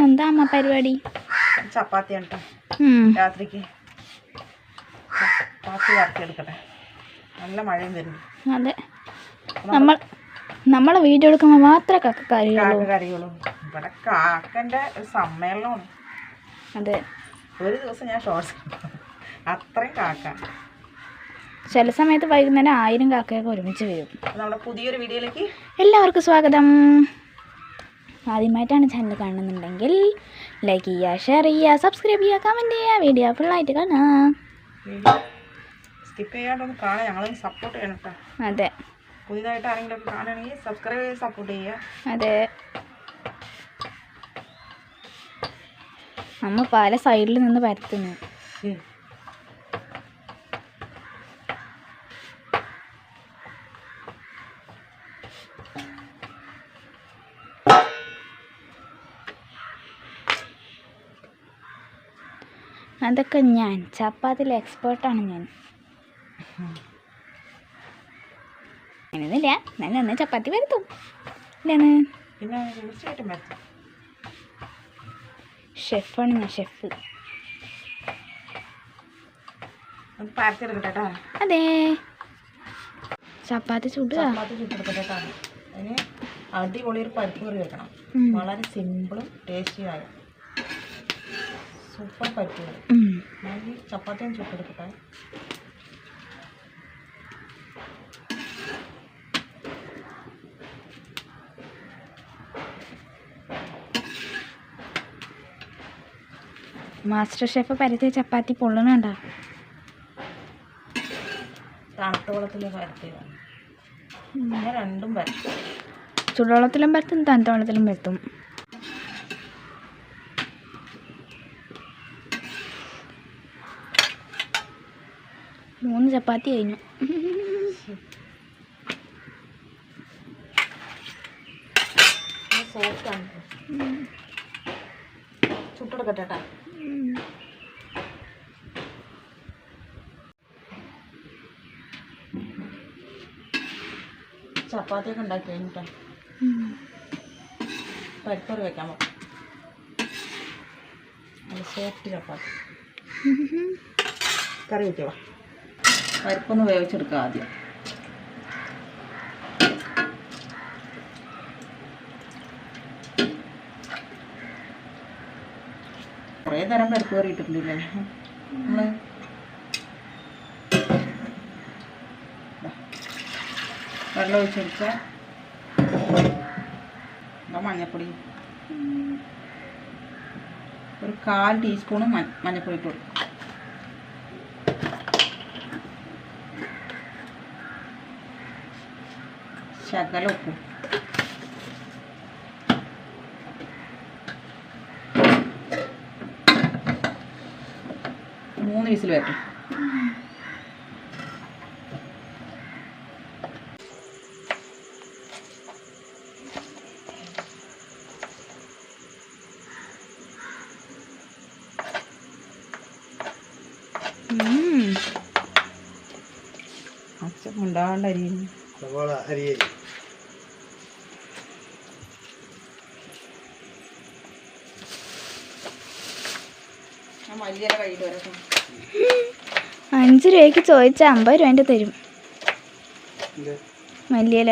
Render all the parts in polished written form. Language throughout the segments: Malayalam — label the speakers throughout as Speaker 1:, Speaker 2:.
Speaker 1: എന്താ അമ്മ പരിപാടി?
Speaker 2: ചപ്പാത്തി കേട്ടോ രാത്രിക്ക്. ചപ്പാത്തി വറുത്തെടുക്കട്ടെ. നല്ല മഴയും വരുന്നു.
Speaker 1: അതെ, നമ്മളെ വീഡിയോ എടുക്കുമ്പോൾ മാത്രമേ കറിയുള്ളൂ.
Speaker 2: ഇവിടെ കാക്കൻ്റെ സമ്മേളനമാണ്.
Speaker 1: അതെ,
Speaker 2: ഒരു ദിവസം ഞാൻ ഷോർട്സ് അത്രയും കാക്ക.
Speaker 1: ചില സമയത്ത് വൈകുന്നേരം 1000 കാക്കയൊക്കെ ഒരുമിച്ച് വരും.
Speaker 2: നമ്മുടെ പുതിയൊരു വീഡിയോയിലേക്ക്
Speaker 1: എല്ലാവർക്കും സ്വാഗതം. ആദ്യമായിട്ടാണ് ചാനൽ കാണുന്നുണ്ടെങ്കിൽ ലൈക്ക് ചെയ്യുക, ഷെയർ ചെയ്യുക, സബ്സ്ക്രൈബ് ചെയ്യുക, കമൻറ്റ് ചെയ്യുക, വീഡിയോ ഫുള്ളായിട്ട് കാണാം.
Speaker 2: സ്കിപ്പ് ചെയ്യാണ്ടൊന്ന് കാണാം, ഞങ്ങളൊന്ന് സപ്പോർട്ട് ചെയ്യണം കേട്ടോ.
Speaker 1: അതെ,
Speaker 2: പുതിയതായിട്ട് ആരെങ്കിലും ഒക്കെ കാണുകയാണെങ്കിൽ സബ്സ്ക്രൈബ് ചെയ്ത് സപ്പോർട്ട് ചെയ്യുക.
Speaker 1: അതെ, അമ്മ പല സൈഡിൽ നിന്ന് പരത്തുന്നു. അതൊക്കെ ഞാൻ ചപ്പാത്തിയിൽ എക്സ്പേർട്ടാണ് ഞാൻ. അങ്ങനെയൊന്നുമില്ല, ഞാൻ നന്നെ ചപ്പാത്തി വരുത്തും. ഇല്ലാണ്
Speaker 2: പിന്നെ തീർച്ചയായിട്ടും വരത്തും.
Speaker 1: ഷെഫാണ് ഞാൻ, ഷെഫ്.
Speaker 2: പരത്തെടുക്കട്ടെ.
Speaker 1: അതെ, ചപ്പാത്തി
Speaker 2: ചുട്ടെടുക്കട്ടെ. അതിന് അടിപൊളിയൊരു പരിപ്പ് കറി വെക്കണം. വളരെ സിമ്പിളും ടേസ്റ്റിയായ സൂപ്പർ പരിപ്പ് കറി. ഞാൻ ഈ ചപ്പാത്തിയും ചുട്ടെടുക്കട്ടെ.
Speaker 1: മാസ്റ്റർ ഷെഫ് പരത്തിയ ചപ്പാത്തി പൊള്ളണുണ്ടോ?
Speaker 2: തണുത്ത വെള്ളത്തിൽ പരത്തിയതാണ്. ഞാൻ രണ്ടും പരത്തും.
Speaker 1: ചൂടുവെള്ളത്തിലും പരത്തും, തണുത്ത വെള്ളത്തിലും പരത്തും. മൂന്ന് ചപ്പാത്തി കഴിഞ്ഞു.
Speaker 2: സോഫ്റ്റാണ്. ചുട്ടെടുക്കട്ടെ കേട്ടോ. ചപ്പാത്തിയൊക്കെ ഉണ്ടാക്കി കഴിഞ്ഞിട്ടാ പരിപ്പറി വെക്കാൻ പറ്റും. നല്ല സോഫ്റ്റ് ചപ്പാത്തി. കറി വെക്കുക. പരിപ്പൊന്ന് വേവിച്ചെടുക്കുക ആദ്യം. കുറേ തരം പരിപ്പ് കറി ഇട്ടിട്ടുണ്ടല്ലേ നമ്മൾ. വെള്ളം ഒഴിച്ചെടുക്കുക. മഞ്ഞൾപ്പൊടി ഒരു 1/4 ടീസ്പൂണ് മഞ്ഞൾപ്പൊടി ഇട്ട് കൊടുക്കും. ശകലം ഉപ്പും. മൂന്ന് വിസിൽ വരട്ടെ. അച്ഛമുണ്ടാവേണ്ട അരിയും മല്ലിയില കയ്യിൽ വരട്ടെ.
Speaker 1: 5 രൂപയ്ക്ക് ചോദിച്ചാൽ 50 രൂപ തരും. മല്ലിയില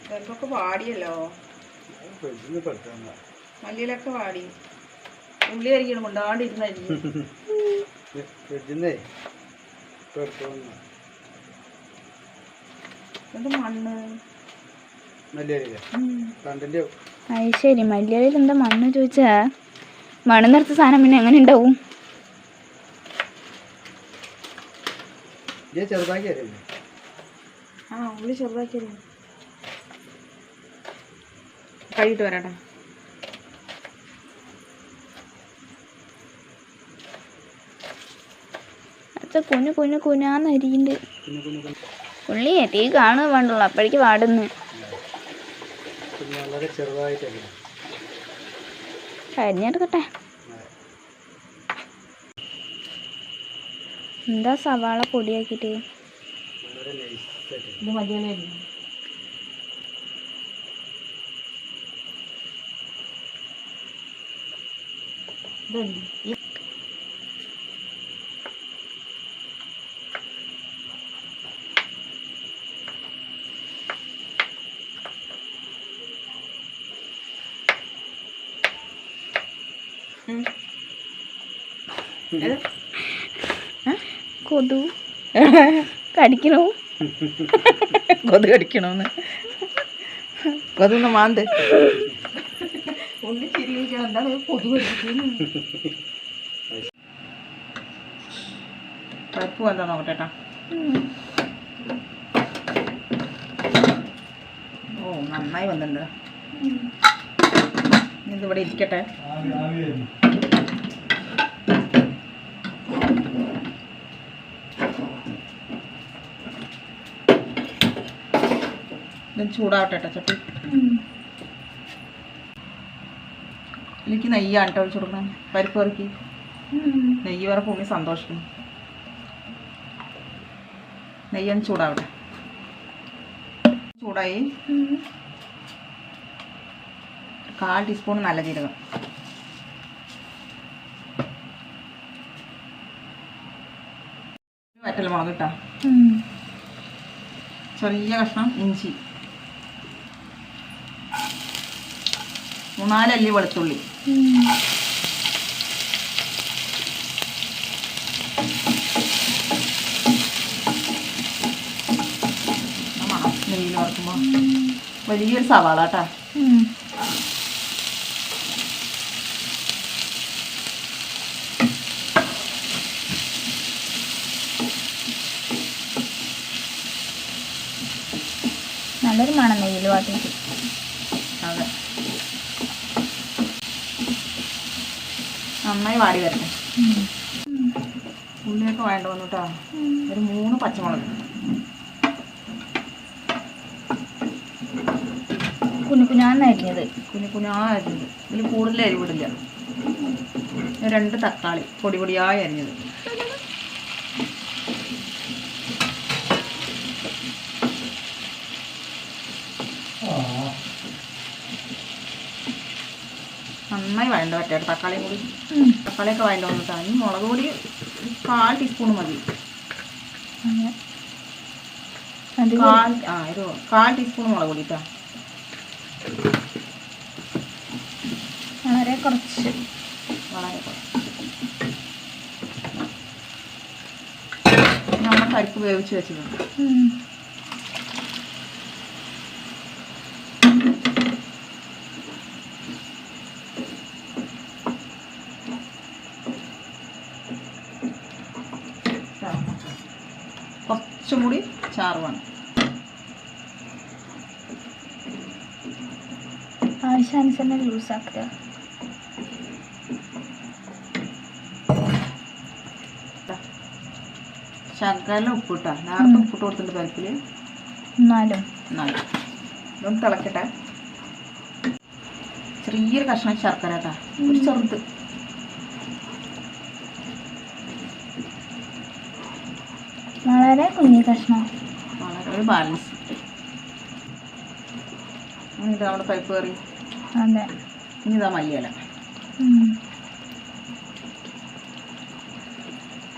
Speaker 2: ചിലപ്പൊക്കെ വാടിയല്ലോ. മല്ലിയിലൊക്കെ വാടി. ഉള്ളി അരിക്കണം കൊണ്ടാണ്ടിരുന്നായിരിക്കും. മണ്ണ്
Speaker 1: അത് ശരി, മല്ലിയിലയിൽ എന്താ മണ്ണ് ചോദിച്ചാ മണ്ണ് നിറച്ച സാധനം പിന്നെ എങ്ങനെ ഉണ്ടാവും?
Speaker 2: ഉള്ളി ചെറുതാക്കി കഴിയിട്ട് വരാട്ടെ.
Speaker 1: അച്ഛ കുഞ്ഞാന്നരിയുണ്ട്. ഉള്ളി തീ കാണുക വേണ്ടുള്ളൂ, അപ്പോഴേക്ക് വാടുന്നു. കരിഞ്ഞെടുക്കട്ടെ. എന്താ സവാള പൊടിയാക്കിയിട്ട്
Speaker 2: ഇത് മല്ലിയില.
Speaker 1: കൊതു കടിക്കണോ?
Speaker 2: കൊതു കടിക്കണോന്ന് കൊതൊന്ന് മാന്ത് ഒന്ന് ചിരിക്കണം. എന്താണ് കൊതു കടിക്കുന്നു? പരിപ്പ് എന്താ നോക്കട്ടെ. ഓ നന്നായി വന്നിട്ടുണ്ട്. ഇതിവിടെ ഇരിക്കട്ടെ. ഇത് ചൂടാവട്ടെ ചട്ടി. എനിക്ക് നെയ്യാണ് കേട്ടോ ഒഴിച്ചു കൊടുക്കണം. പരിപ്പ് കറിക്ക് നെയ്യ് വേറെ ഭൂമി സന്തോഷിക്കും. നെയ്യൊന്ന് ചൂടാവട്ടെ. ചൂടായി. 1/4 ടീസ്പൂൺ നല്ല ജീരകം, വറ്റൽമുളക് ഇട്ടാ, ചെറിയ കഷ്ണം ഇഞ്ചി, 3-4 അല്ലി വെളുത്തുള്ളി, നെയ്യിൽ വറുക്കുമ്പോൾ വലിയൊരു സവാള കേട്ടാ.
Speaker 1: നല്ലൊരു മണം നെയ്യിൽ വാട്ടിയിട്ട്.
Speaker 2: അതെ, നന്നായി വാടി വരട്ടെ. ഉള്ളിയൊക്കെ വേണ്ട വന്നു കേട്ടോ. ഒരു 3 പച്ചമുളക്,
Speaker 1: കുഞ്ഞുകുഞ്ഞാന്നരിഞ്ഞത്.
Speaker 2: കുഞ്ഞുകുഞ്ഞാരിഞ്ഞത്. ഇതിൽ കൂടുതൽ അരിവിടില്ല. 2 തക്കാളി പൊടി പൊടിയായി അരിഞ്ഞത്. നന്നായി വഴണ്ട പറ്റാറ്. തക്കാളിയും കൂടി, തക്കാളിയൊക്കെ വഴണ്ട വന്നിട്ടാ. ഇനി മുളക് പൊടി 1/4 ടീസ്പൂൺ മതി. 1/4 ടീസ്പൂൺ മുളക് പൊടി ഇട്ടാ.
Speaker 1: വളരെ കുറച്ച്.
Speaker 2: നമ്മൾ പരിപ്പ് വേവിച്ച് വെച്ചിട്ടുണ്ട്. കുറച്ചും കൂടി ചാറ് വേണം.
Speaker 1: ആവശ്യാനുസരണം ലൂസാക്കുക.
Speaker 2: ശകലം ഉപ്പിട്ടാ. നേരത്തെ ഉപ്പിട്ട് കൊടുത്തിട്ടുണ്ട് പരിപ്പിൽ.
Speaker 1: എന്നാലും
Speaker 2: ഇതൊന്ന് തിളക്കട്ടെ. ചെറിയൊരു കഷ്ണം ശർക്കര കേട്ടാ, ഒരു ചെറുത്.
Speaker 1: വളരെ കുഞ്ഞി കഷ്ണം,
Speaker 2: വളരെ ഒരു ബാലൻസ്. ഇതാ നമ്മുടെ പരിപ്പ് കറി.
Speaker 1: അതെ.
Speaker 2: ഇനി ഇതാ മല്ലിയില.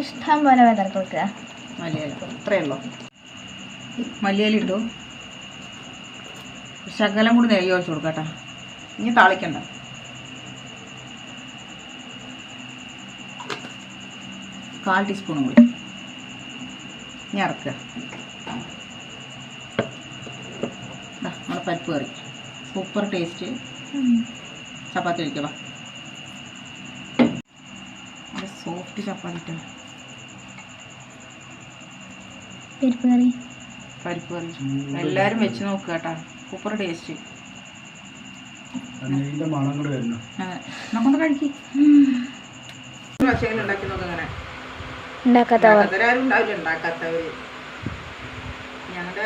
Speaker 1: ഇഷ്ടം പോലെ വിതർക്ക് വെക്കുക.
Speaker 2: മല്ലിയില ഇത്രയേ ഉള്ളൂ. മല്ലിയില ഇട്ടു. ശകലം കൂടി നെയ്യ് ഒഴിച്ച് കൊടുക്കട്ടെ. ഇനി താളിക്കണ്ട. കാൽ ടീസ്പൂൺ കൂടി ഇനി ഇറക്കുക. നമ്മുടെ പരിപ്പ് കറി സൂപ്പർ ടേസ്റ്റ്. ചപ്പാത്തി കഴിക്കുക. സോഫ്റ്റ് ചപ്പാത്തി.
Speaker 1: പരിപ്പ് കറി
Speaker 2: എല്ലാവരും വെച്ച് നോക്കുക കേട്ടോ. Super taste. നമുക്കൊന്ന് കഴിക്കും. പ്രാവശ്യം ഉണ്ടാക്കി നോക്കാം. അങ്ങനെ ഉണ്ടാക്കാത്തവരാരും ഉണ്ടാവില്ല. ഉണ്ടാക്കാത്തവര് ഞങ്ങളുടെ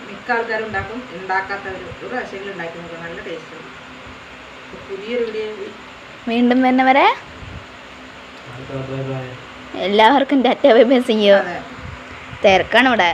Speaker 2: മിക്ക ആൾക്കാരും ഉണ്ടാക്കും. ഉണ്ടാക്കാത്തവർ ഒരു പ്രാവശ്യം ഉണ്ടാക്കി നോക്കാം. നല്ല ടേസ്റ്റ്. പുതിയൊരു വീഡിയോ
Speaker 1: വീണ്ടും വരുന്നവരെ എല്ലാവർക്കും ടാറ്റ ബൈ ബൈ. തിരക്കാണ് ഇവിടെ.